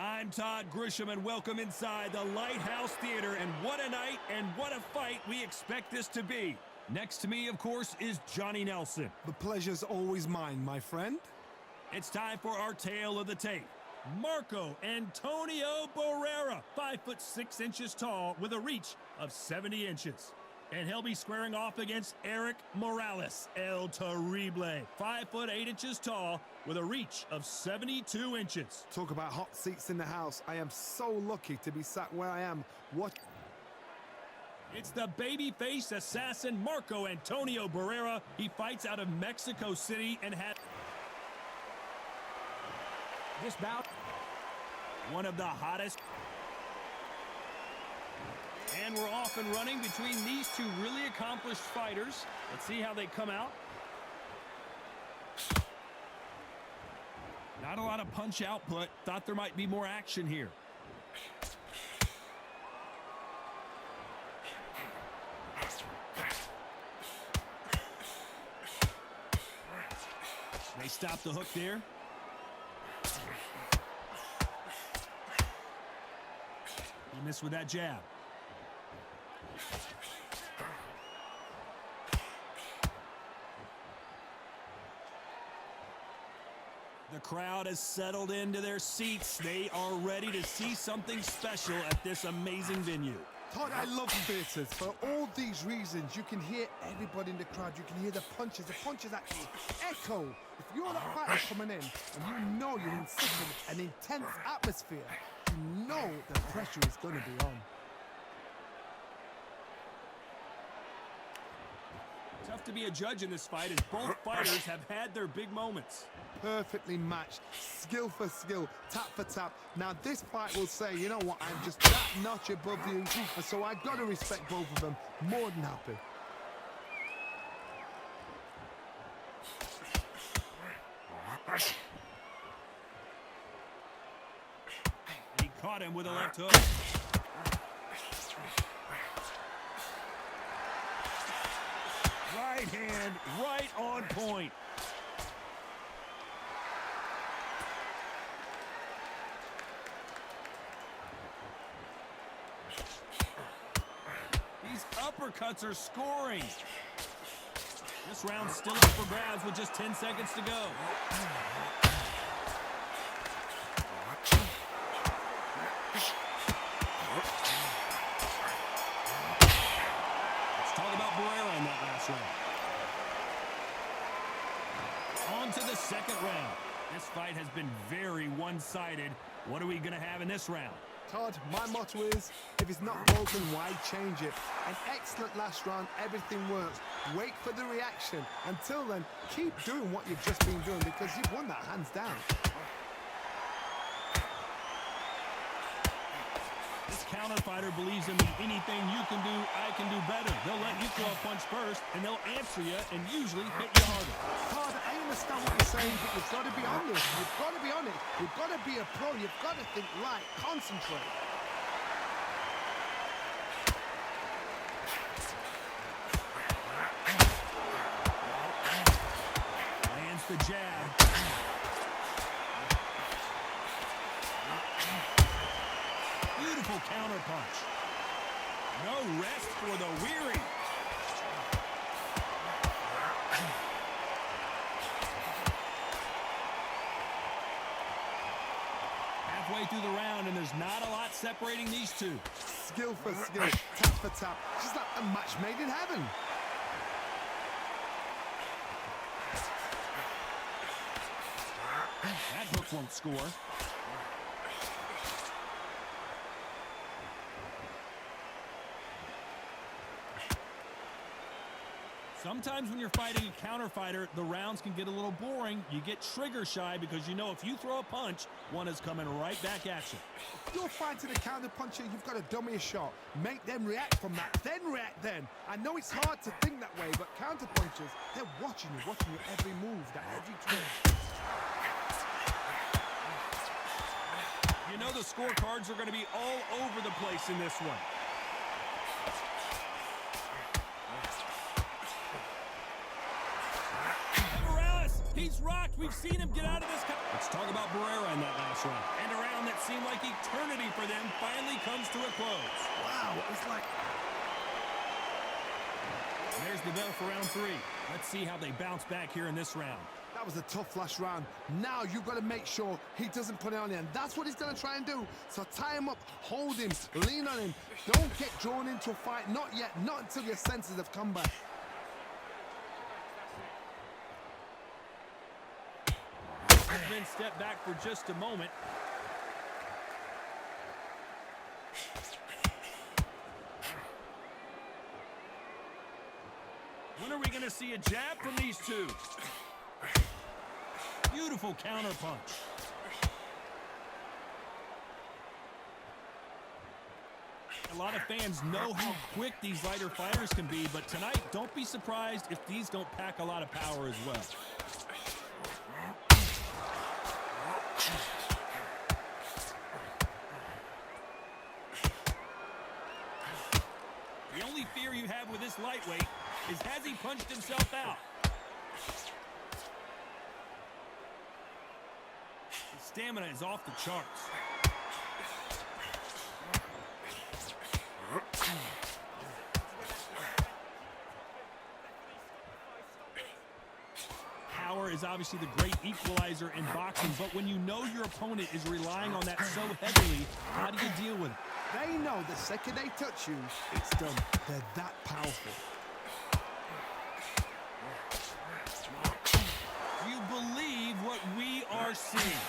I'm Todd Grisham, and welcome inside the Lighthouse Theater. And what a night and what a fight we expect this to be. Next to me, of course, is Johnny Nelson. The pleasure's always mine, my friend. It's time for our tale of the tape. Marco Antonio Barrera, 5'6" tall with a reach of 70 inches. And he'll be squaring off against ERIK Morales, El Terrible, 5'8" tall with a reach of 72 inches. Talk about hot seats in the house. I am so lucky to be sat where I am. What? It's the babyface assassin Marco Antonio Barrera. He fights out of Mexico City and had this bout one of the hottest. And we're off and running between these two really accomplished fighters. Let's see how they come out. Not a lot of punch output. Thought there might be more action here. They stop the hook there. He missed with that jab. The crowd has settled into their seats. They are ready to see something special at this amazing venue. Todd, I love theatres. For all these reasons, you can hear everybody in the crowd. You can hear the punches. The punches actually echo. If you're the fighter coming in and you know you're in such an intense atmosphere, you know the pressure is going to be on. Tough to be a judge in this fight as both fighters have had their big moments. Perfectly matched, skill for skill, tap for tap. Now this fight will say, you know what, I'm just that notch above you, and so I got to respect both of them. More than happy. He caught him with a left hook. Right hand, right on point. These uppercuts are scoring. This round's still up for grabs with just 10 seconds to go. Let's talk about Barrera in that last round. On to the second round. This fight has been very one-sided. What are we going to have in this round? Todd, my motto is, if it's not broken, why change it? An excellent last round, everything works. Wait for the reaction. Until then, keep doing what you've just been doing because you've won that hands down. This counter fighter believes in me. Anything you can do, I can do better. They'll let you throw a punch first, and they'll answer you and usually hit you harder. Todd, I understand what you're saying, but you've got to be on this. You've got to be on it. You've got to be a pro. You've got to think right. Concentrate. Lands the jab. Beautiful counter punch. No rest for the weary. Halfway through the round, and there's not a lot separating these two. Skill for skill, tap for tap. Just like a match made in heaven. That hook won't score. Sometimes when you're fighting a counter fighter, the rounds can get a little boring. You get trigger shy because you know if you throw a punch, one is coming right back at you. If you're fighting a counter puncher, you've got to dummy a shot. Make them react from that, then react then. I know it's hard to think that way, but counter punchers, they're watching your every move, that every twist. You know the scorecards are going to be all over the place in this one. Morales, he's rocked. We've seen him get out of this. Let's talk about BARRERA in that last round. And a round that seemed like eternity for them finally comes to a close. Wow, it's like... And there's the bell for round 3. Let's see how they bounce back here in this round. That was a tough last round. Now you've got to make sure he doesn't put it on you, and that's what he's going to try and do. So tie him up, hold him, lean on him. Don't get drawn into a fight. Not yet. Not until your senses have come back. Then step back for just a moment. When are we going to see a jab from these two? Beautiful counter punch. A lot of fans know how quick these lighter fighters can be, but tonight, don't be surprised if these don't pack a lot of power as well. The only fear you have with this lightweight is, has he punched himself out? His stamina is off the charts. Power is obviously the great equalizer in boxing, but when you know your opponent is relying on that so heavily, how do you deal with it? They know the second they touch you, it's done. They're that powerful. Do you believe what we are seeing?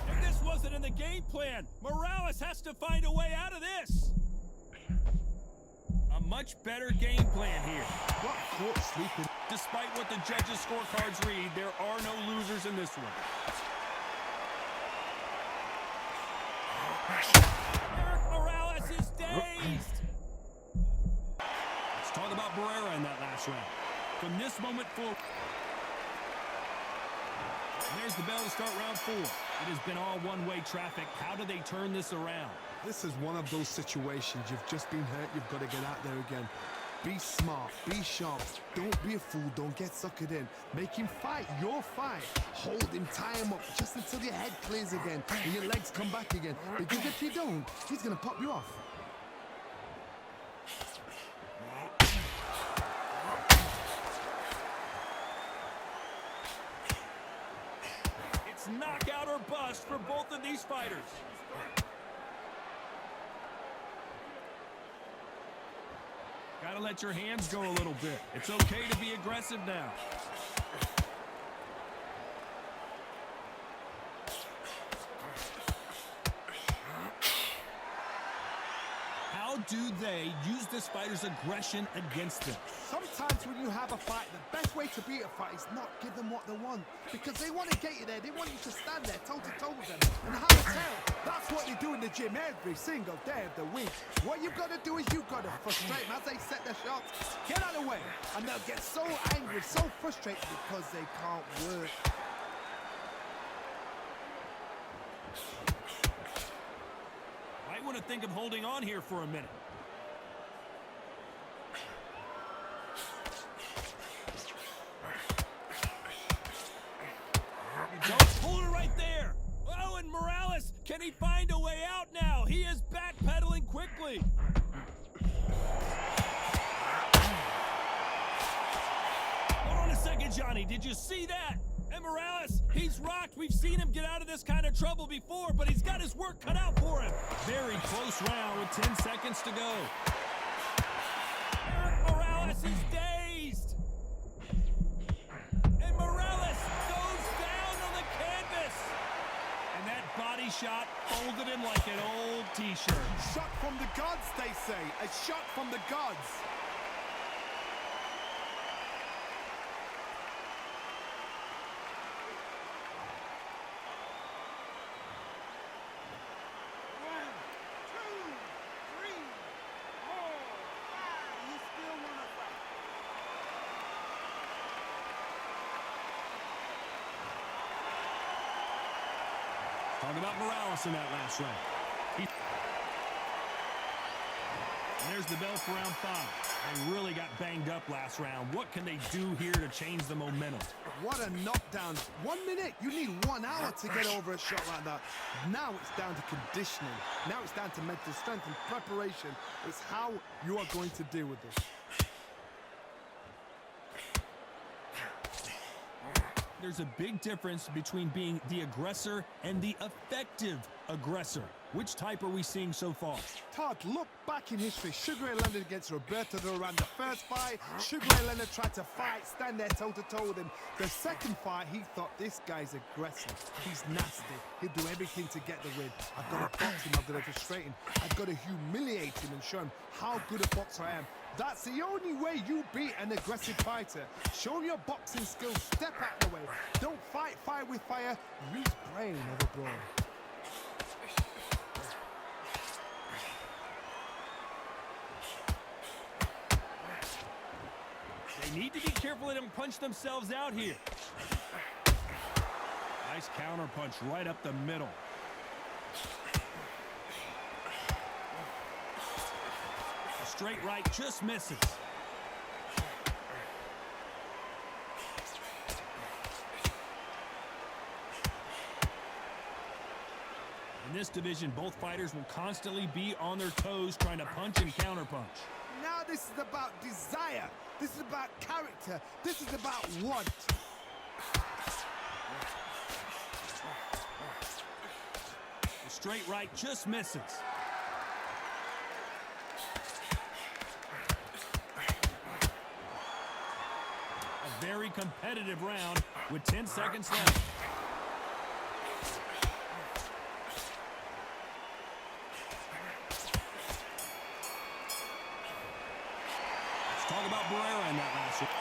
If this wasn't in the game plan, Morales has to find a way out of this. A much better game plan here. What caught sleeping? Despite what the judges' scorecards read, there are no losers in this one. ERIK Morales is dazed. Let's talk about BARRERA in that last round. From this moment forward. And there's the bell to start round 4. It has been all one-way traffic. How do they turn this around? This is one of those situations. You've just been hurt. You've got to get out there again. Be smart. Be sharp. Don't be a fool. Don't get suckered in. Make him fight your fight. Hold him. Tie him up just until your head clears again and your legs come back again. Because if you don't, he's going to pop you off. It's knockout or bust for both of these fighters. Gotta let your hands go a little bit. It's okay to be aggressive now. How do they use this fighter's aggression against them? Sometimes when you have a fight, the best way to beat a fight is not give them what they want. Because they want to get you there. They want you to stand there toe-to-toe with them and have a tell. That's what they do in the gym every single day of the week. What you've got to do is you've got to frustrate them as they set their shots. Get out of the way. And they'll get so angry, so frustrated because they can't work. Might want to think of holding on here for a minute. Don't pull it right there. Oh, and Morales, can he find a way out now? He is backpedaling quickly. Hold on a second, Johnny. Did you see that? And Morales, he's rocked. We've seen him get out of this kind of trouble before, but he's got his work cut out for him. Very close round with 10 seconds to go. ERIK Morales is dazed. And Morales goes down on the canvas. And that body shot folded him like an old t-shirt. Shot from the gods, they say. A shot from the gods. Talk about Morales in that last round. there's the bell for round 5. They really got banged up last round. What can they do here to change the momentum? What a knockdown. 1 minute, you need 1 hour to get over a shot like that. Now it's down to conditioning. Now it's down to mental strength and preparation. It's how you are going to deal with this. There's a big difference between being the aggressor and the effective aggressor. Which type are we seeing so far? Todd, look back in history. Sugar Ray Leonard against Roberto Duran. The first fight, Sugar Ray Leonard tried to fight, stand there toe-to-toe with him. The second fight, he thought, this guy's aggressive. He's nasty. He'll do everything to get the win. I've got to box him. I've got to frustrate him. I've got to humiliate him and show him how good a boxer I am. That's the only way you beat an aggressive fighter. Show him your boxing skills. Step out of the way. Don't fight fire with fire. Use brain over brawn. They need to be careful they don't punch themselves out here. Nice counter punch right up the middle. A straight right just misses. In this division, both fighters will constantly be on their toes trying to punch and counter punch. Now this is about desire. This is about character. This is about want. The straight right just misses. A very competitive round with 10 seconds left. Talk about BARRERA in that last one.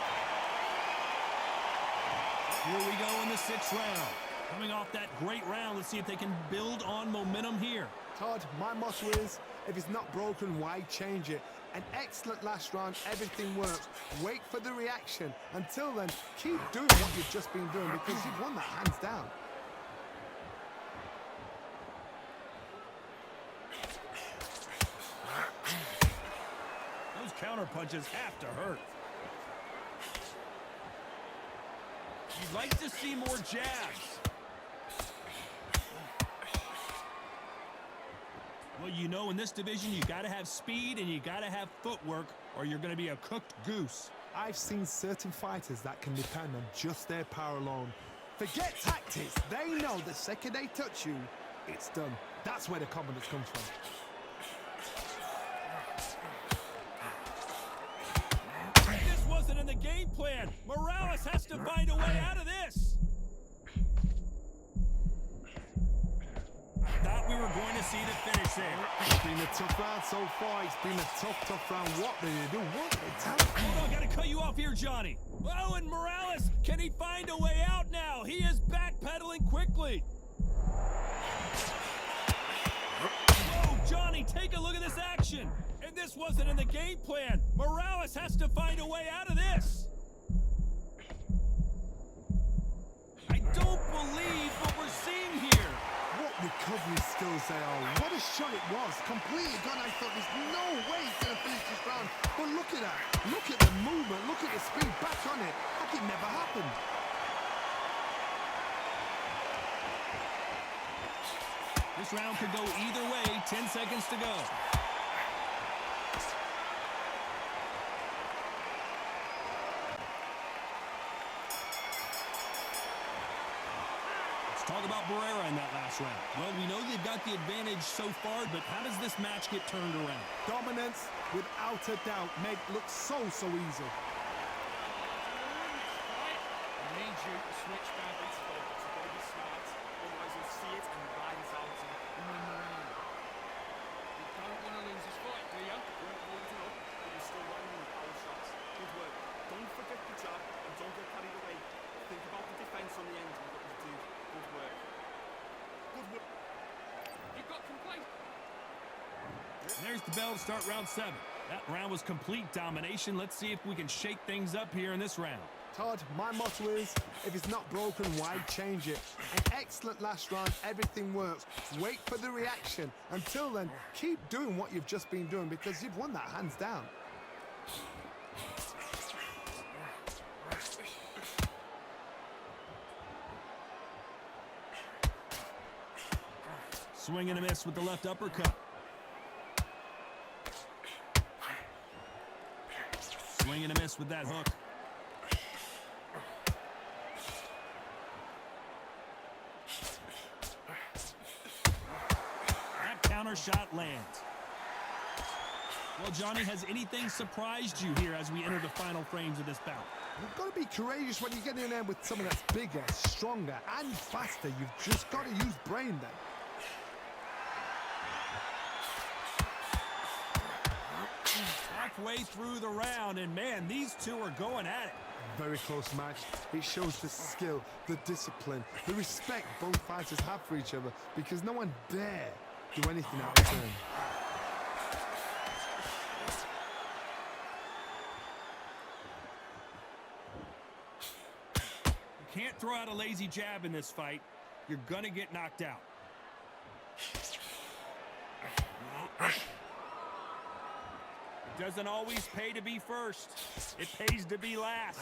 Here we go in the 6th round. Coming off that great round, let's see if they can build on momentum here. Todd, my motto is, if it's not broken, why change it? An excellent last round, everything works. Wait for the reaction. Until then, keep doing what you've just been doing because you've won that hands down. Counter punches have to hurt. You'd like to see more jabs. Well, you know, in this division, you got to have speed and you got to have footwork or you're going to be a cooked goose. I've seen certain fighters that can depend on just their power alone. Forget tactics. They know the second they touch you, it's done. That's where the confidence comes from. In the game plan, Morales has to find a way out of this. Thought we were going to see the finish there. It's been a tough round so far. It's been a tough round. What did they do? What did they tell? Hold on, gotta cut you off here, Johnny. Oh, and Morales, can he find a way out now? He is backpedaling quickly. Whoa, Johnny, take a look at this action. And this wasn't in the game plan. Morales has to find a way out of this. I don't believe what we're seeing here. What recovery skills they are. What a shot it was. Completely gone. I thought there's no way he's going to finish this round. But look at that. Look at the movement. Look at the speed. Back on it. Like it never happened. This round could go either way. 10 seconds to go. Talk about BARRERA in that last round. Well, we know they've got the advantage so far, but how does this match get turned around? Dominance, without a doubt, make look so easy. I need you to switch back this focus. You've got to be smart, otherwise you'll see it and ride it out in the round. You don't want to lose this fight, do you? You're holding up, but you're still landing with power shots. Good work. Don't forget the jab and don't get carried away. Think about the defense on the end and what you do. Good work. Good work. You got complete. There's the bell to start round 7. That round was complete domination. Let's see if we can shake things up here in this round. Todd, my motto is, if it's not broken, why change it? An excellent last round, everything works. Wait for the reaction. Until then, keep doing what you've just been doing because you've won that hands down. Swing and a miss with the left uppercut. Swing and a miss with that hook. That counter shot lands. Well, Johnny, has anything surprised you here as we enter the final frames of this bout? You've got to be courageous when you get in there with someone that's bigger, stronger, and faster. You've just got to use brain then. Halfway through the round, and man, these two are going at it. Very close match. It shows the skill, the discipline, the respect both fighters have for each other because no one dare do anything out of turn. You can't throw out a lazy jab in this fight. You're gonna get knocked out. It doesn't always pay to be first. It pays to be last.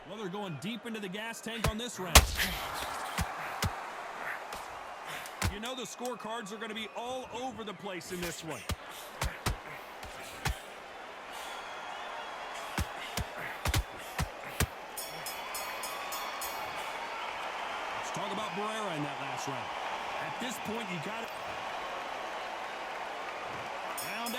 Well, they're going deep into the gas tank on this round. You know the scorecards are going to be all over the place in this one. Let's talk about BARRERA in that last round. At this point, you got it. Round 8,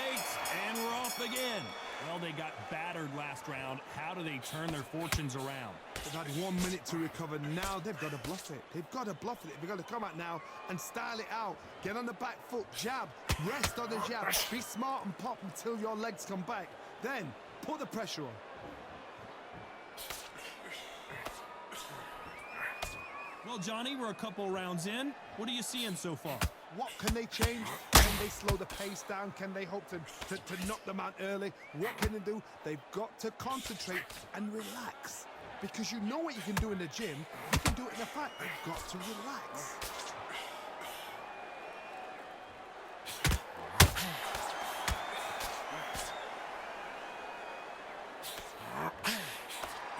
and we're off again. Well, they got battered last round. How do they turn their fortunes around? They've had 1 minute to recover. Now they've got to bluff it. They've got to bluff it. They've got to come out now and style it out. Get on the back foot, jab, rest on the jab. Be smart and pop until your legs come back. Then put the pressure on. Well, Johnny, we're a couple rounds in. What are you seeing so far? What can they change? Can they slow the pace down? Can they hope to knock them out early? What can they do? They've got to concentrate and relax. Because you know what you can do in the gym, you can do it in the fight. They've got to relax.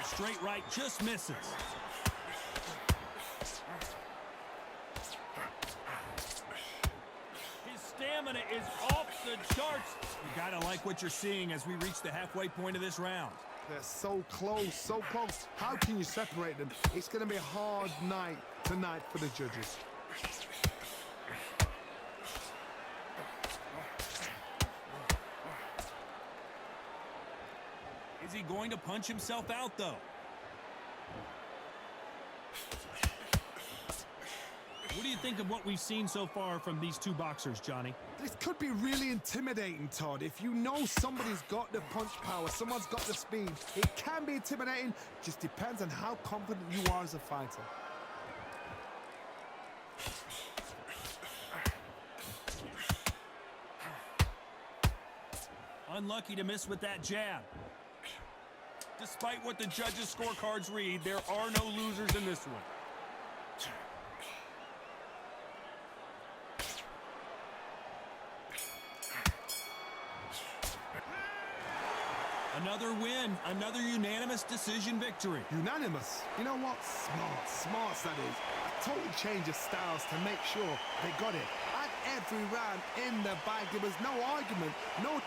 Straight right just misses. Stamina is off the charts. You gotta like what you're seeing as we reach the halfway point of this round. They're so close, so close. How can you separate them? It's going to be a hard night tonight for the judges. Is he going to punch himself out, though? What do you think of what we've seen so far from these two boxers, Johnny? This could be really intimidating, Todd. If you know somebody's got the punch power, someone's got the speed, it can be intimidating. Just depends on how confident you are as a fighter. Unlucky to miss with that jab. Despite what the judges' scorecards read, there are no losers in this one. Another win, another unanimous decision victory. Unanimous? You know what? Smart that is. A total change of styles to make sure they got it. And every round in the bag, there was no argument, no